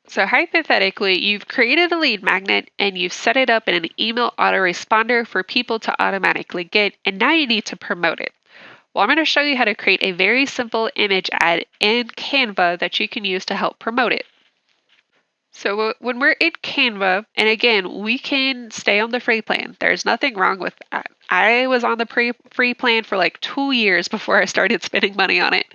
So hypothetically, you've created a lead magnet and you've set it up in an email autoresponder for people to automatically get, and now you need to promote it. Well, I'm going to show you how to create a very simple image ad in Canva that you can use to help promote it. So when we're in Canva, and again, we can stay on the free plan. There's nothing wrong with that. I was on the free plan for like 2 years before I started spending money on it.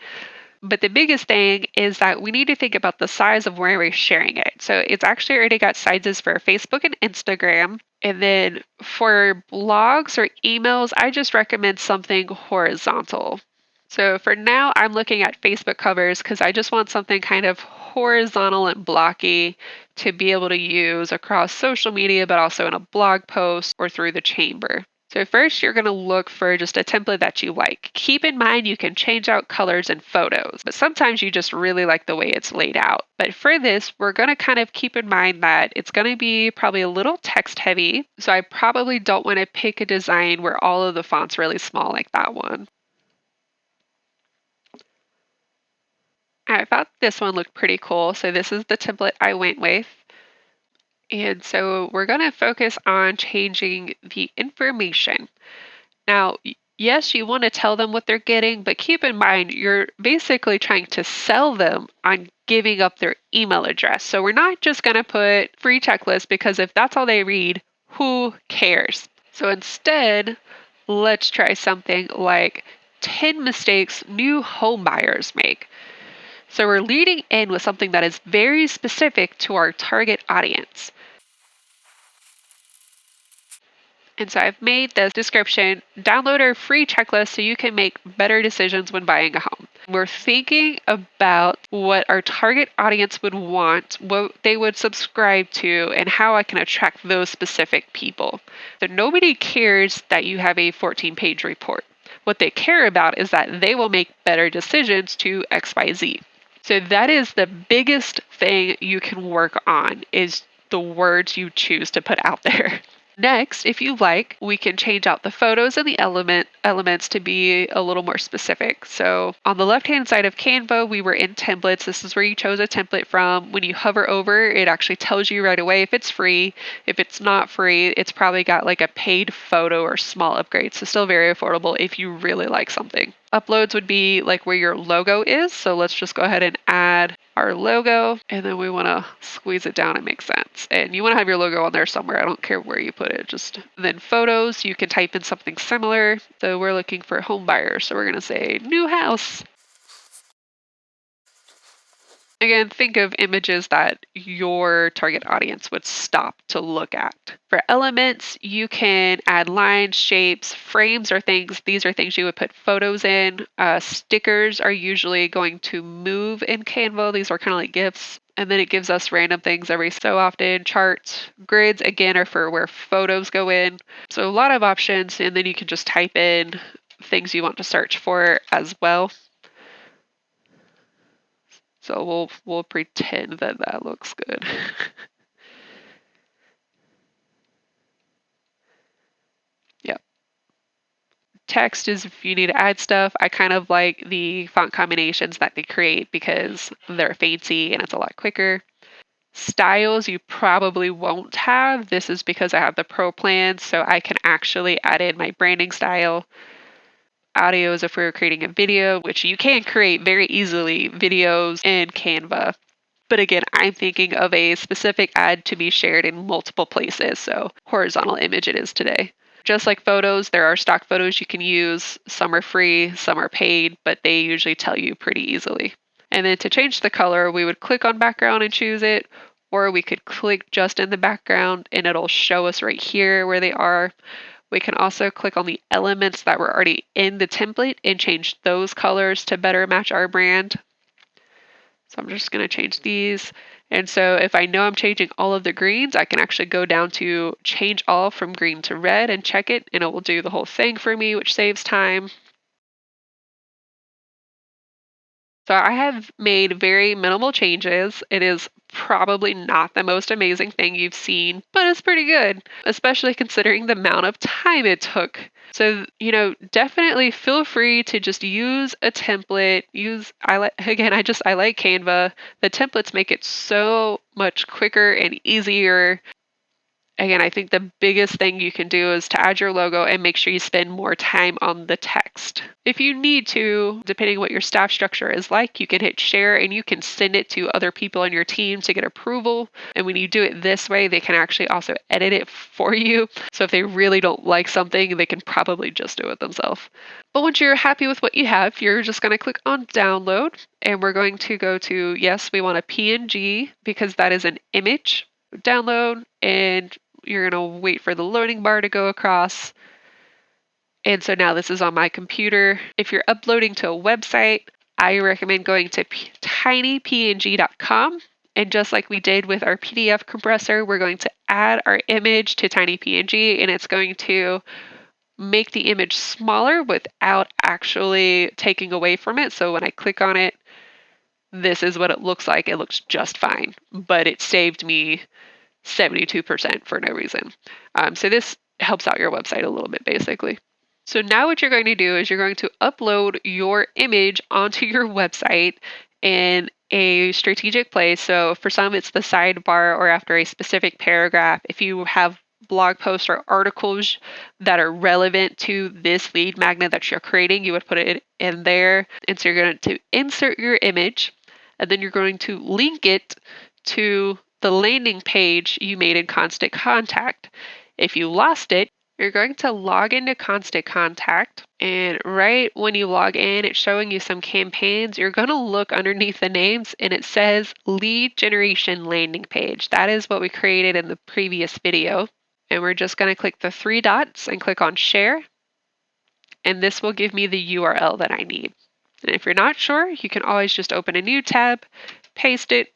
But the biggest thing is that we need to think about the size of where we're sharing it. So it's actually already got sizes for Facebook and Instagram. And then for blogs or emails, I just recommend something horizontal. So for now, I'm looking at Facebook covers because I just want something kind of horizontal and blocky to be able to use across social media, but also in a blog post or through the chamber. So first, you're going to look for just a template that you like. Keep in mind you can change out colors and photos, but sometimes you just really like the way it's laid out. But for this, we're going to kind of keep in mind that it's going to be probably a little text heavy. So I probably don't want to pick a design where all of the font's really small like that one. I thought this one looked pretty cool. So this is the template I went with. And so we're going to focus on changing the information. Now, yes, you want to tell them what they're getting, but keep in mind you're basically trying to sell them on giving up their email address. So we're not just going to put free checklist because if that's all they read, who cares? So instead, let's try something like 10 mistakes new home buyers make. So we're leading in with something that is very specific to our target audience. And so I've made this description, download our free checklist so you can make better decisions when buying a home. We're thinking about what our target audience would want, what they would subscribe to, and how I can attract those specific people. So nobody cares that you have a 14-page report. What they care about is that they will make better decisions to XYZ. So that is the biggest thing you can work on is the words you choose to put out there. Next, if you like, we can change out the photos and the elements to be a little more specific. So on the left-hand side of Canva, we were in templates. This is where you chose a template from. When you hover over, it actually tells you right away if it's free. If it's not free, it's probably got like a paid photo or small upgrade. So still very affordable if you really like something. Uploads would be like where your logo is. So let's just go ahead and add our logo, and then we want to squeeze it down and make sense. And you want to have your logo on there somewhere. I don't care where you put it. Just then photos, you can type in something similar. So we're looking for home buyers. So we're going to say new house. Again, think of images that your target audience would stop to look at. For elements, you can add lines, shapes, frames, or things. These are things you would put photos in. Stickers are usually going to move in Canva. These are kind of like GIFs. And then it gives us random things every so often. Charts, grids, again, are for where photos go in. So a lot of options. And then you can just type in things you want to search for as well. So we'll pretend that that looks good. Yep. Text is if you need to add stuff. I kind of like the font combinations that they create because they're fancy and it's a lot quicker. Styles you probably won't have. This is because I have the pro plan, so I can actually add in my branding style. Audio is if we're creating a video, which you can create very easily videos in Canva. But again, I'm thinking of a specific ad to be shared in multiple places. So horizontal image it is today. Just like photos, there are stock photos you can use. Some are free, some are paid, but they usually tell you pretty easily. And then to change the color, we would click on background and choose it, or we could click just in the background and it'll show us right here where they are. We can also click on the elements that were already in the template and change those colors to better match our brand. So I'm just going to change these. And so if I know I'm changing all of the greens, I can actually go down to change all from green to red and check it, and it will do the whole thing for me, which saves time. So I have made very minimal changes. It is probably not the most amazing thing you've seen, but it's pretty good, especially considering the amount of time it took. So, definitely feel free to just use a template. I like, again, I like Canva. The templates make it so much quicker and easier. Again, I think the biggest thing you can do is to add your logo and make sure you spend more time on the text. If you need to, depending what your staff structure is like, you can hit share and you can send it to other people on your team to get approval. And when you do it this way, they can actually also edit it for you. So if they really don't like something, they can probably just do it themselves. But once you're happy with what you have, you're just going to click on download, and we're going to go to, yes, we want a PNG because that is an image. Download, and you're going to wait for the loading bar to go across. And so now this is on my computer. If you're uploading to a website, I recommend going to tinypng.com. And just like we did with our PDF compressor, we're going to add our image to tinypng, and it's going to make the image smaller without actually taking away from it. So when I click on it, this is what it looks like. It looks just fine, but it saved me 72% for no reason. So this helps out your website a little bit, basically. So now what you're going to do is you're going to upload your image onto your website in a strategic place. So for some, it's the sidebar or after a specific paragraph. If you have blog posts or articles that are relevant to this lead magnet that you're creating, you would put it in there. And so you're going to insert your image, and then you're going to link it to the landing page you made in Constant Contact. If you lost it, you're going to log into Constant Contact, and right when you log in, it's showing you some campaigns. You're going to look underneath the names, and it says Lead Generation Landing Page. That is what we created in the previous video. And we're just going to click the three dots and click on Share, and this will give me the URL that I need. And if you're not sure, you can always just open a new tab, paste it,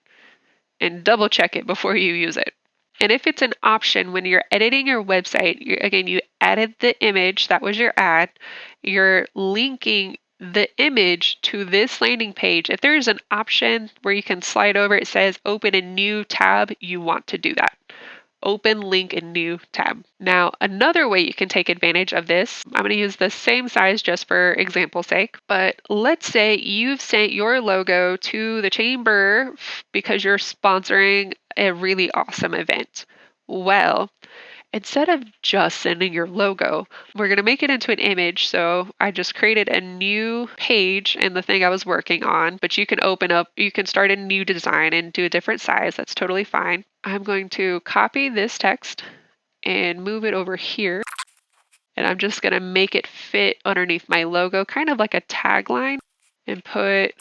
and double check it before you use it. And if it's an option when you're editing your website, you added the image, that was your ad, you're linking the image to this landing page. If there's an option where you can slide over, it says open a new tab, you want to do that. Open link in new tab. Now, another way you can take advantage of this, I'm going to use the same size just for example's sake, but let's say you've sent your logo to the chamber because you're sponsoring a really awesome event. Well, instead of just sending your logo, we're going to make it into an image. So I just created a new page in the thing I was working on, but you can start a new design and do a different size. That's totally fine. I'm going to copy this text and move it over here. And I'm just going to make it fit underneath my logo, kind of like a tagline, and put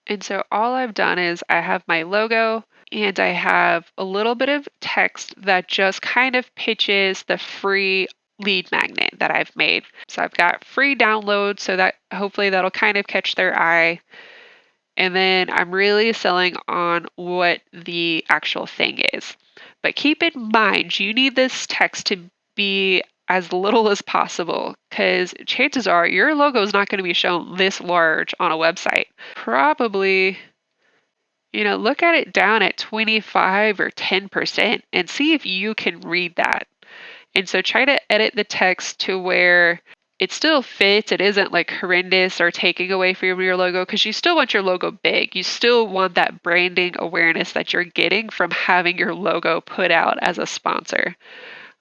And so all I've done is I have my logo and I have a little bit of text that just kind of pitches the free lead magnet that I've made. So I've got free download, so that hopefully that'll kind of catch their eye. And then I'm really selling on what the actual thing is. But keep in mind, you need this text to be as little as possible, because chances are your logo is not going to be shown this large on a website. Probably, look at it down at 25 or 10% and see if you can read that. And so try to edit the text to where it still fits. It isn't like horrendous or taking away from your logo, because you still want your logo big. You still want that branding awareness that you're getting from having your logo put out as a sponsor.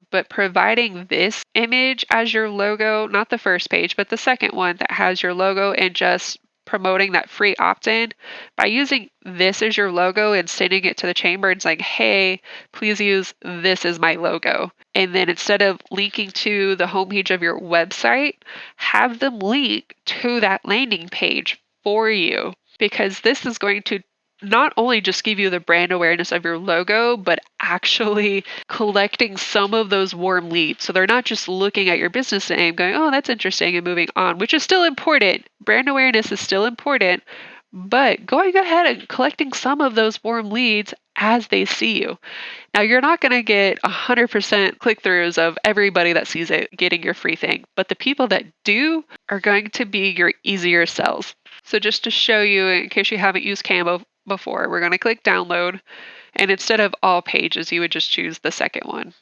But providing this image as your logo, not the first page, but the second one that has your logo, and just promoting that free opt-in by using this as your logo and sending it to the chamber and saying, hey, please use this as my logo. And then instead of linking to the homepage of your website, have them link to that landing page for you, because this is going to not only just give you the brand awareness of your logo, but actually collecting some of those warm leads. So they're not just looking at your business name going, oh, that's interesting, and moving on, which is still important. Brand awareness is still important, but going ahead and collecting some of those warm leads as they see you. Now, you're not going to get 100% click throughs of everybody that sees it getting your free thing, but the people that do are going to be your easier sells. So, just to show you, in case you haven't used Canva before, we're going to click download, and instead of all pages, you would just choose the second one,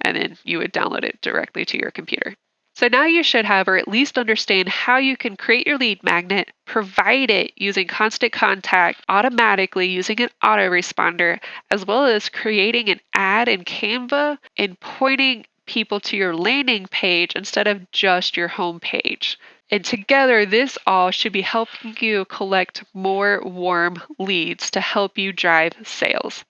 and then you would download it directly to your computer. So now you should have, or at least understand, how you can create your lead magnet, provide it using Constant Contact automatically using an autoresponder, as well as creating an ad in Canva and pointing people to your landing page instead of just your home page. And together, this all should be helping you collect more warm leads to help you drive sales.